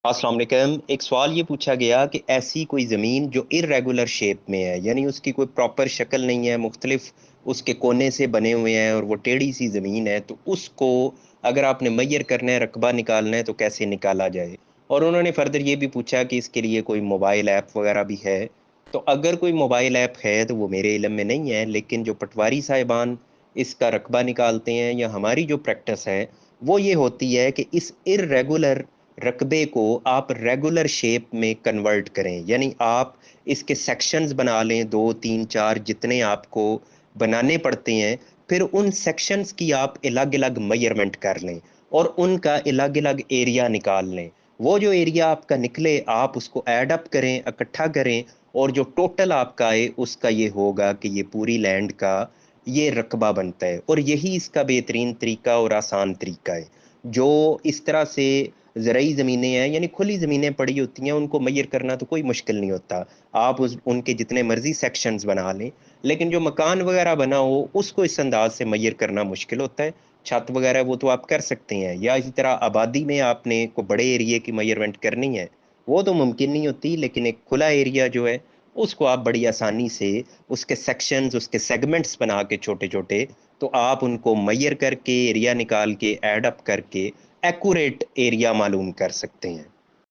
अस्सलाम वालेकुम। एक सवाल ये पूछा गया कि ऐसी कोई ज़मीन जो इर्रेगुलर शेप में है, यानी उसकी कोई प्रॉपर शक्ल नहीं है, मुख्तलिफ उसके कोने से बने हुए हैं और वो टेढ़ी सी ज़मीन है, तो उसको अगर आपने मैयर करना है, रकबा निकालना है, तो कैसे निकाला जाए? और उन्होंने फर्दर ये भी पूछा कि इसके लिए कोई मोबाइल ऐप वगैरह भी है। तो अगर कोई मोबाइल ऐप है तो वो मेरे इल्म में नहीं है, लेकिन जो पटवारी साहिबान इसका रकबा निकालते हैं या हमारी जो प्रैक्टिस है, वो ये होती है कि इस इर्रेगुलर रकबे को आप रेगुलर शेप में कन्वर्ट करें, यानी आप इसके सेक्शंस बना लें, 2 3 4 जितने आपको बनाने पड़ते हैं। फिर उन सेक्शंस की आप अलग अलग मेजरमेंट कर लें और उनका अलग अलग एरिया निकाल लें। वो जो एरिया आपका निकले आप उसको ऐड अप करें, इकट्ठा करें, और जो टोटल आपका आए उसका ये होगा कि ये पूरी लैंड का ये रकबा बनता है। और यही इसका बेहतरीन तरीका और आसान तरीका है। जो इस तरह से ज़रई ज़मीनें हैं, यानी खुली ज़मीनें पड़ी होती हैं, उनको मैयर करना तो कोई मुश्किल नहीं होता। आप उनके जितने मर्जी सेक्शंस बना लें। लेकिन जो मकान वगैरह बना हो उसको इस अंदाज से मैयर करना मुश्किल होता है। छत वगैरह वो तो आप कर सकते हैं, या इसी तरह आबादी में आपने को बड़े एरिया की मैयरमेंट करनी है, वो तो मुमकिन नहीं होती। लेकिन एक खुला एरिया जो है उसको आप बड़ी आसानी से उसके सेक्शंस, उसके सेगमेंट्स बना के छोटे छोटे, तो आप उनको मैयर करके, एरिया निकाल के, ऐड अप करके एक्यूरेट एरिया मालूम कर सकते हैं।